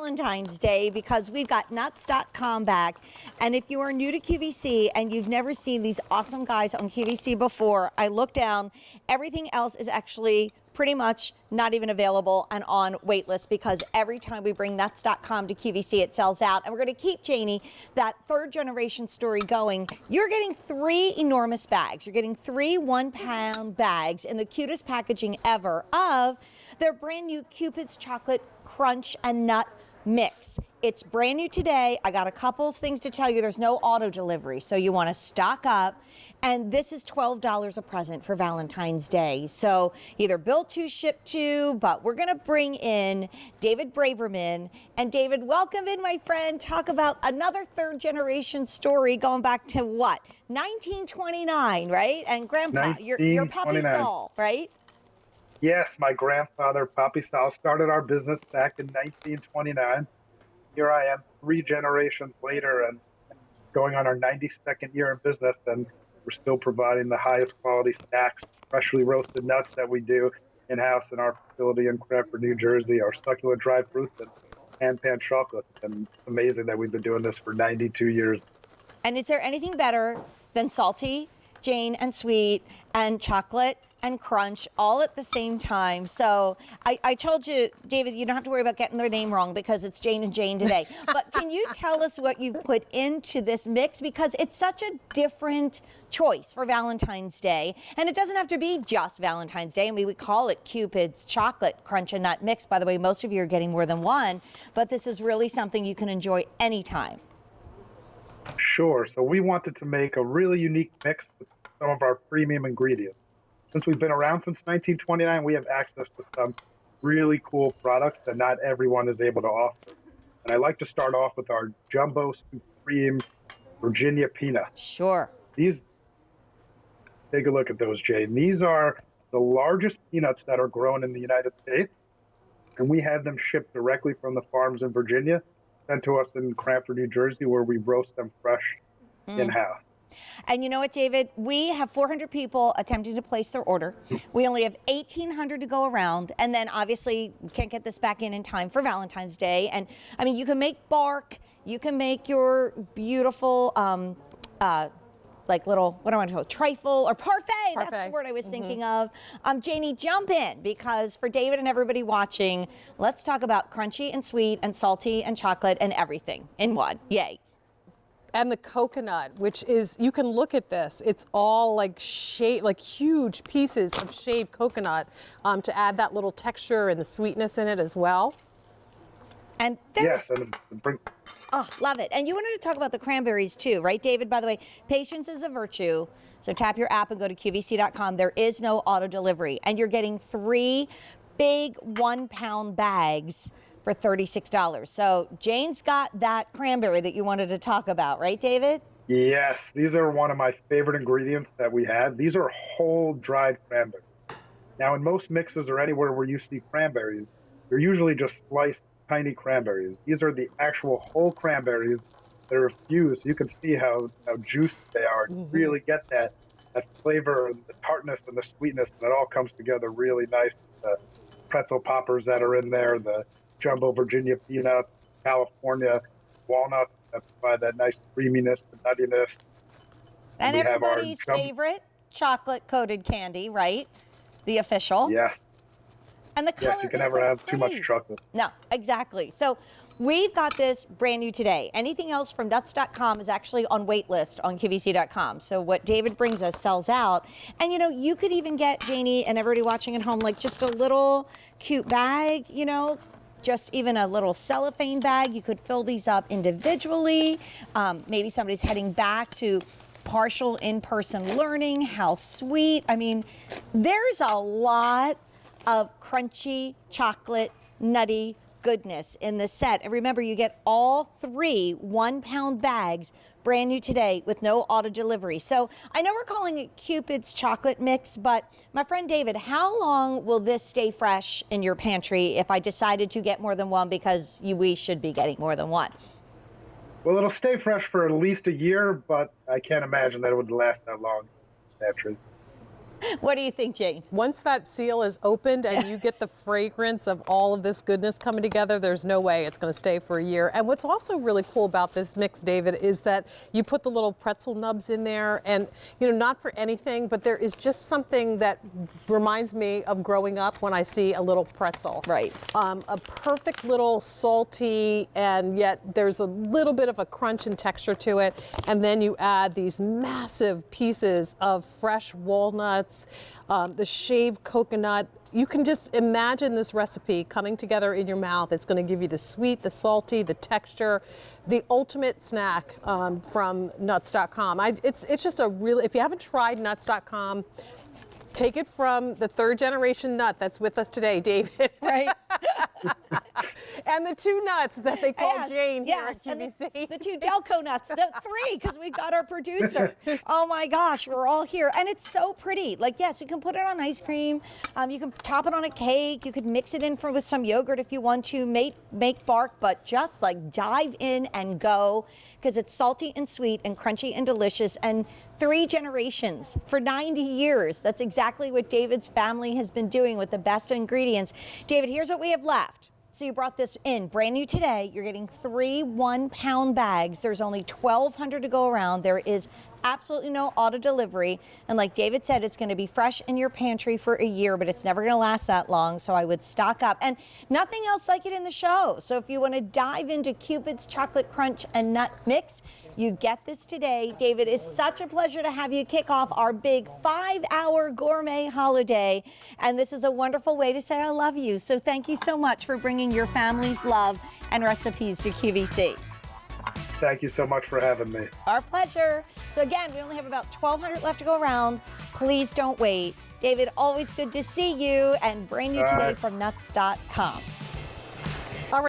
Valentine's Day because we've got nuts.com back. And if you are new to QVC and you've never seen these awesome guys on QVC before, I looked down. Everything else is actually pretty much not even available and on wait list because every time we bring nuts.com to QVC, it sells out. And we're going to keep, Janie, that third generation story going. You're getting 3 enormous bags. You're getting 3 1-pound bags in the cutest packaging ever of their brand new Cupid's Chocolate Crunch and Nut Mix. It's brand new today. I got a couple of things to tell you. There's no auto delivery, so you want to stock up. And this is $12 a present for Valentine's Day. So either build to, ship to, but we're going to bring in David Braverman. And David, welcome in, my friend. Talk about another third generation story going back to what? 1929, right? And Grandpa, your Puppy Saul, right? Yes, my grandfather, Papi Sal, started our business back in 1929. Here I am 3 generations later and going on our 92nd year in business, and we're still providing the highest quality snacks, freshly roasted nuts that we do in-house in our facility in Cranberries, New Jersey, our succulent dried fruits and hand-pan chocolates. And it's amazing that we've been doing this for 92 years. And is there anything better than salty, Jane, and sweet, and chocolate and crunch all at the same time? So I told you, David, you don't have to worry about getting their name wrong because it's Jane and Jane today. But can you tell us what you've put into this mix? Because it's such a different choice for Valentine's Day. And it doesn't have to be just Valentine's Day. I mean, we call it Cupid's Chocolate Crunch and Nut Mix. By the way, most of you are getting more than one, but this is really something you can enjoy anytime. Sure. So we wanted to make a really unique mix with some of our premium ingredients. Since we've been around since 1929, we have access to some really cool products that not everyone is able to offer. And I like to start off with our Jumbo Supreme Virginia Peanuts. Sure. Take a look at those, Jane. These are the largest peanuts that are grown in the United States. And we have them shipped directly from the farms in Virginia, sent to us in Cranberries, New Jersey, where we roast them fresh in-house. And you know what, David? We have 400 people attempting to place their order. We only have 1,800 to go around. And then obviously we can't get this back in time for Valentine's Day. And I mean, you can make bark, you can make your beautiful, like little, what do I want to call it, trifle or parfait. That's the word I was thinking of. Janie, jump in, because for David and everybody watching, let's talk about crunchy and sweet and salty and chocolate and everything in one. Yay. And the coconut, which is, you can look at this, it's all like like huge pieces of shaved coconut to add that little texture and the sweetness in it as well. And there's, oh, love it. And you wanted to talk about the cranberries too, right, David? By the way, patience is a virtue. So tap your app and go to QVC.com. There is no auto delivery. And you're getting 3 big 1-pound bags for $36. So Jane's got that cranberry that you wanted to talk about, right, David? Yes, these are one of my favorite ingredients that we have. These are whole dried cranberries. Now, in most mixes or anywhere where you see cranberries, they're usually just sliced tiny cranberries. These are the actual whole cranberries that are fused. You can see how juicy they are. You really get that flavor, and the tartness and the sweetness, and it all comes together really nice. The pretzel poppers that are in there, the Jumbo Virginia peanuts, California walnuts that provide that nice creaminess and nuttiness. And everybody's favorite chocolate-coated candy, right? The official. Yeah. And the color you can is never so have pretty. too much chocolate. No, exactly. So we've got this brand new today. Anything else from nuts.com is actually on wait list on QVC.com. So what David brings us sells out. And you know, you could even get, Janie and everybody watching at home, like just a little cute bag, you know, just even a little cellophane bag. You could fill these up individually. Maybe somebody's heading back to partial in-person learning. How sweet. I mean, there's a lot of crunchy, chocolate, nutty goodness in the set. And remember, you get all 3 1-pound bags brand new today with no auto delivery. So I know we're calling it Cupid's Chocolate Mix, but my friend David, how long will this stay fresh in your pantry if I decided to get more than one, because we should be getting more than one? Well, it'll stay fresh for at least a year, but I can't imagine that it would last that long in the pantry. What do you think, Jane? Once that seal is opened and you get the fragrance of all of this goodness coming together, there's no way it's going to stay for a year. And what's also really cool about this mix, David, is that you put the little pretzel nubs in there, and not for anything, but there is just something that reminds me of growing up when I see a little pretzel. Right. A perfect little salty, and yet there's a little bit of a crunch and texture to it. And then you add these massive pieces of fresh walnuts, the shaved coconut. You can just imagine this recipe coming together in your mouth. It's going to give you the sweet, the salty, the texture, the ultimate snack from nuts.com. It's just a really, if you haven't tried nuts.com, take it from the third generation nut that's with us today, David. Right. And the two nuts that they call Jane here at and QVC. the two Delco nuts, the three, because we got our producer. Oh my gosh, we're all here. And it's so pretty. Like, yes, you can put it on ice cream. You can top it on a cake. You could mix it in with some yogurt if you want to, make bark, but just like dive in and go, because it's salty and sweet and crunchy and delicious. And 3 generations for 90 years. That's exactly what David's family has been doing with the best ingredients. David, here's what we have left. So you brought this in brand new today. You're getting 3 1-pound bags. There's only 1,200 to go around. There is absolutely no auto delivery. And like David said, it's going to be fresh in your pantry for a year, but it's never going to last that long. So I would stock up, and nothing else like it in the show. So if you want to dive into Cupid's chocolate crunch and nut mix, you get this today. David, it's such a pleasure to have you kick off our big 5-hour gourmet holiday. And this is a wonderful way to say I love you. So thank you so much for bringing your family's love and recipes to QVC. Thank you so much for having me. Our pleasure. So again, we only have about 1,200 left to go around. Please don't wait. David, always good to see you, and brand new today from nuts.com.